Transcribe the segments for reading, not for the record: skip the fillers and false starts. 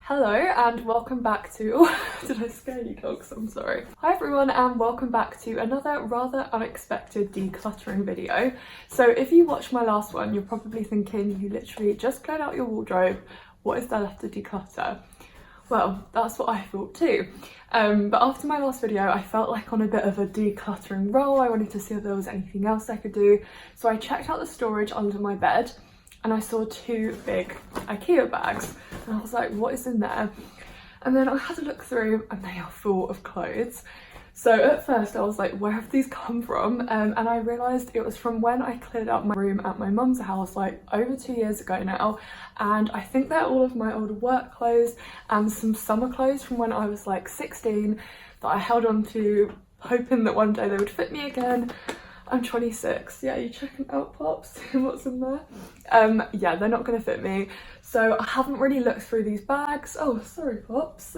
Hello and welcome back to did I scare you dogs? I'm sorry. Hi everyone and welcome back to another rather unexpected decluttering video. So if you watched my last one, you're probably thinking you literally just cleared out your wardrobe. What is there left to declutter? Well, that's what I thought too. But after my last video, I felt like on a bit of a decluttering roll. I wanted to see if there was anything else I could do. So I checked out the storage under my bed and I saw two big IKEA bags and I was like, what is in there? And then I had a look through and they are full of clothes. So at first I was like, where have these come from? And I realised it was from when I cleared out my room at my mum's house like over 2 years ago now. And I think they're all of my old work clothes and some summer clothes from when I was like 16 that I held on to, hoping that one day they would fit me again. I'm 26. Yeah, you checking out, Pops? What's in there? Yeah, they're not going to fit me. So I haven't really looked through these bags. Oh, sorry, Pops.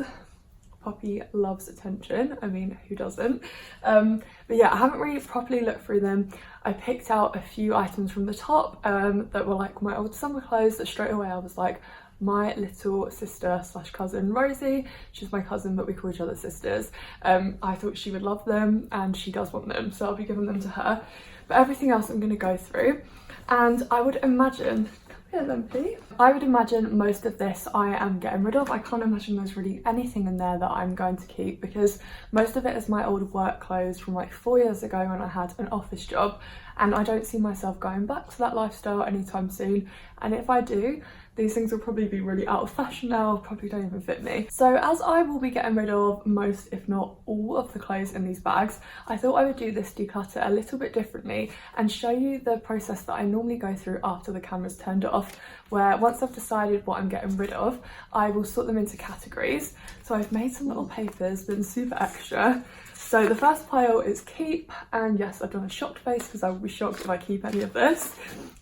Poppy loves attention. I mean, who doesn't? But yeah, I haven't really properly looked through them. I picked out a few items from the top that were like my old summer clothes that straight away I was like, my little sister slash cousin Rosie, she's my cousin but we call each other sisters, I thought she would love them and she does want them, so I'll be giving them to her. But everything else I'm going to go through, and I would imagine, come here Lumpy, I would imagine most of this I am getting rid of. I can't imagine there's really anything in there that I'm going to keep because most of it is my old work clothes from like 4 years ago when I had an office job, and I don't see myself going back to that lifestyle anytime soon, and if I do, these things will probably be really out of fashion now, probably don't even fit me. So as I will be getting rid of most, if not all, of the clothes in these bags, I thought I would do this declutter a little bit differently and show you the process that I normally go through after the camera's turned off, where once I've decided what I'm getting rid of, I will sort them into categories. So I've made some little papers, been super extra. So the first pile is keep, and yes, I've done a shocked face because I will be shocked if I keep any of this.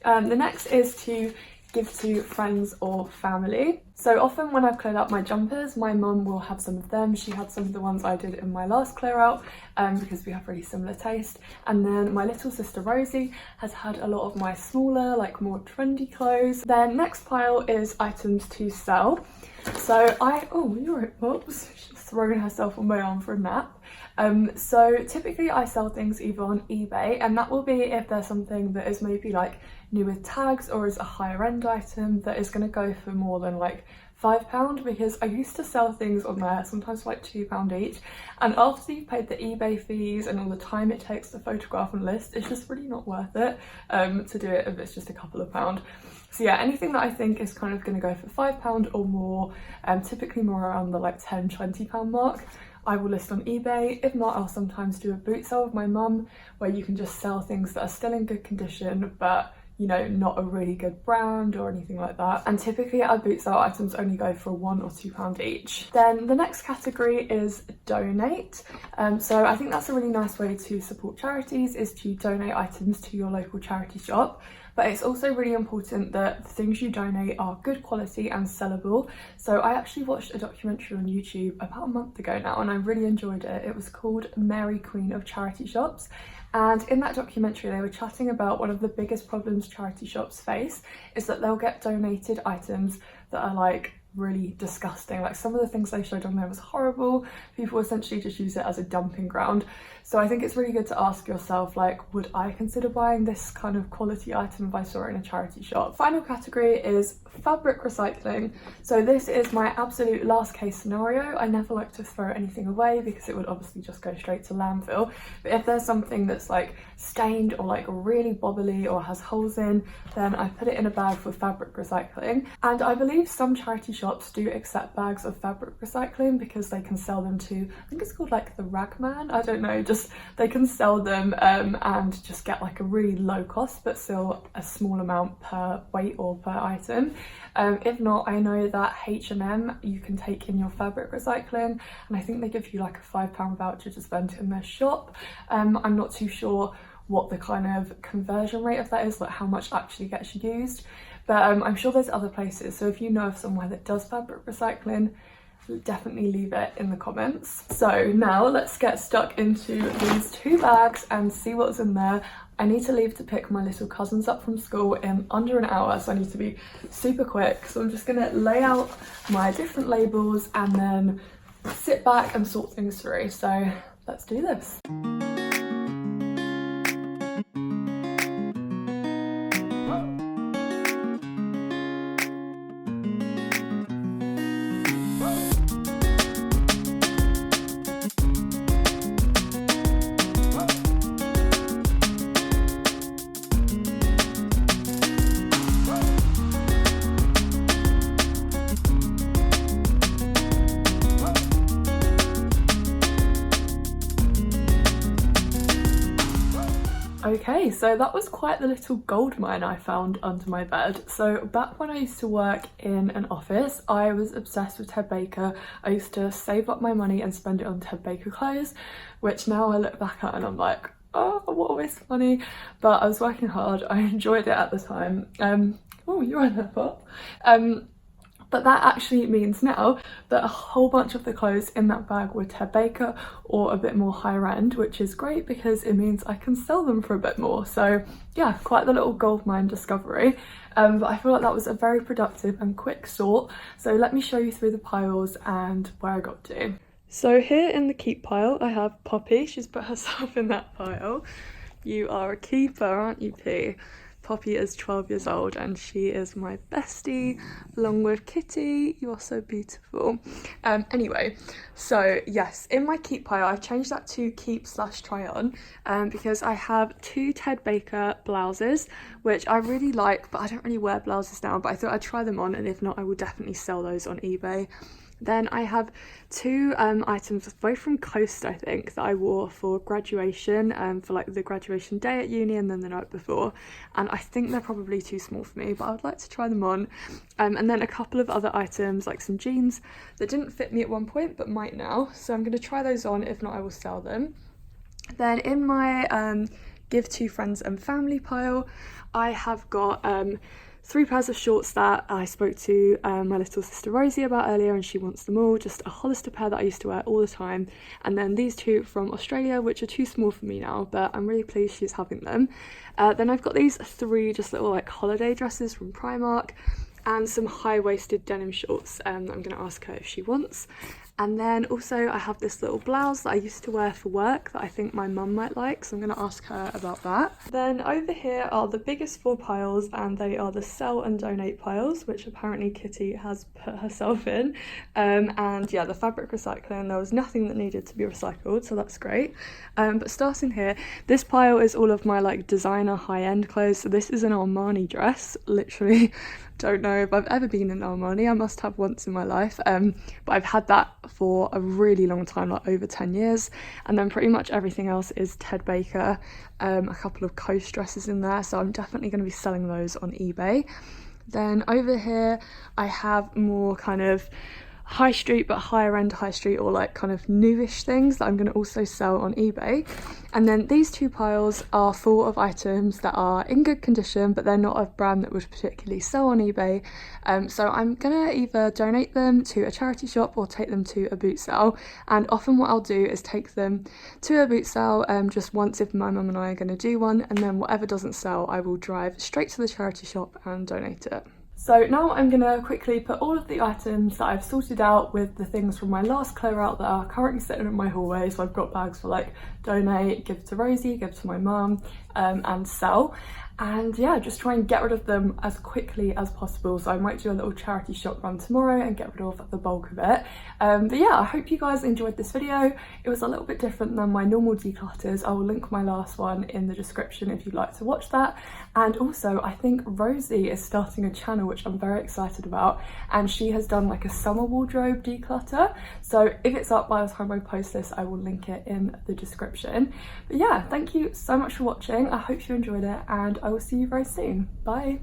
The next is to give to friends or family. So often when I've cleared out my jumpers, my mum will have some of them. She had some of the ones I did in my last clear out because we have really similar taste. And then my little sister Rosie has had a lot of my smaller, like more trendy clothes. Then next pile is items to sell. So oh, you're right, Pops. She's throwing herself on my arm for a nap. So typically I sell things either on eBay, and that will be if there's something that is maybe like new with tags or is a higher end item that is going to go for more than like £5, because I used to sell things on there sometimes for like £2 each, and after you've paid the eBay fees and all the time it takes to photograph and list, it's just really not worth it to do it if it's just a couple of pounds. So yeah, anything that I think is kind of going to go for £5 or more, typically more around the like £10-20 mark, I will list on eBay. If not, I'll sometimes do a boot sale with my mum where you can just sell things that are still in good condition but, you know, not a really good brand or anything like that. And typically our boot sale items only go for £1 or £2 each. Then the next category is donate. So I think that's a really nice way to support charities, is to donate items to your local charity shop. But it's also really important that the things you donate are good quality and sellable. So I actually watched a documentary on YouTube about a month ago now and I really enjoyed it. It was called Mary Queen of Charity Shops. And in that documentary they were chatting about one of the biggest problems charity shops face is that they'll get donated items that are like really disgusting. Like some of the things they showed on there was horrible. People essentially just use it as a dumping ground. So I think it's really good to ask yourself, like, would I consider buying this kind of quality item if I saw it in a charity shop? Final category is fabric recycling. So this is my absolute last case scenario. I never like to throw anything away because it would obviously just go straight to landfill. But if there's something that's like stained or like really bobbly or has holes in, then I put it in a bag for fabric recycling. And I believe some charity shops do accept bags of fabric recycling because they can sell them to, I think it's called like the ragman, I don't know, just they can sell them and just get like a really low cost but still a small amount per weight or per item. If not, I know that H&M you can take in your fabric recycling, and I think they give you like a £5 voucher to spend in their shop. I'm not too sure what the kind of conversion rate of that is, like how much actually gets used, but I'm sure there's other places. So if you know of somewhere that does fabric recycling, definitely leave it in the comments. So now let's get stuck into these 2 bags and see what's in there. I need to leave to pick my little cousins up from school in under an hour, so I need to be super quick. So I'm just gonna lay out my different labels and then sit back and sort things through. So let's do this. Okay, so that was quite the little gold mine I found under my bed. So back when I used to work in an office, I was obsessed with Ted Baker. I used to save up my money and spend it on Ted Baker clothes, which now I look back at and I'm like, oh, what a waste of money. But I was working hard, I enjoyed it at the time. Oh, you're on that pot. But that actually means now that a whole bunch of the clothes in that bag were Ted Baker or a bit more higher end, which is great because it means I can sell them for a bit more. So yeah, quite the little gold mine discovery. But I feel like that was a very productive and quick sort. So let me show you through the piles and where I got to. So here in the keep pile, I have Poppy. She's put herself in that pile. You are a keeper, aren't you, P? Poppy is 12 years old and she is my bestie, along with Kitty. You are so beautiful. Anyway, so yes, in my keep pile, I've changed that to keep/try on because I have 2 Ted Baker blouses, which I really like, but I don't really wear blouses now, but I thought I'd try them on, and if not, I will definitely sell those on eBay. Then I have 2 items, both from Coast, I think, that I wore for graduation, for like the graduation day at uni and then the night before. And I think they're probably too small for me, but I would like to try them on. And then a couple of other items, like some jeans that didn't fit me at one point, but might now. So I'm going to try those on, if not I will sell them. Then in my give to friends and family pile, I have got 3 pairs of shorts that I spoke to my little sister Rosie about earlier, and she wants them all. Just a Hollister pair that I used to wear all the time. And then these 2 from Australia, which are too small for me now, but I'm really pleased she's having them. Then I've got these 3 just little like holiday dresses from Primark and some high-waisted denim shorts that I'm going to ask her if she wants. And then also I have this little blouse that I used to wear for work that I think my mum might like, so I'm going to ask her about that. Then over here are the biggest 4 piles, and they are the sell and donate piles, which apparently Kitty has put herself in. And yeah, the fabric recycling, there was nothing that needed to be recycled, so that's great. But starting here, this pile is all of my like designer high-end clothes. So this is an Armani dress, literally. Don't know if I've ever been in Armani. I must have once in my life, but I've had that for a really long time, like over 10 years. And then pretty much everything else is Ted Baker, a couple of Coast dresses in there, so I'm definitely going to be selling those on eBay. Then over here I have more kind of high street, but higher end high street, or like kind of newish things that I'm going to also sell on eBay. And then these 2 piles are full of items that are in good condition, but they're not a brand that would particularly sell on eBay. So I'm gonna either donate them to a charity shop or take them to a boot sale. And often what I'll do is take them to a boot sale just once if my mum and I are going to do one, and then whatever doesn't sell I will drive straight to the charity shop and donate it. So now I'm going to quickly put all of the items that I've sorted out with the things from my last clear out that are currently sitting in my hallway. So I've got bags for like donate, give to Rosie, give to my mum, and sell. And yeah, just try and get rid of them as quickly as possible. So I might do a little charity shop run tomorrow and get rid of the bulk of it. But yeah, I hope you guys enjoyed this video. It was a little bit different than my normal declutters. I will link my last one in the description if you'd like to watch that. And also I think Rosie is starting a channel which I'm very excited about, and she has done like a summer wardrobe declutter. So if it's up by the time I post this, I will link it in the description. But yeah, thank you so much for watching. I hope you enjoyed it, and I will see you very soon. Bye.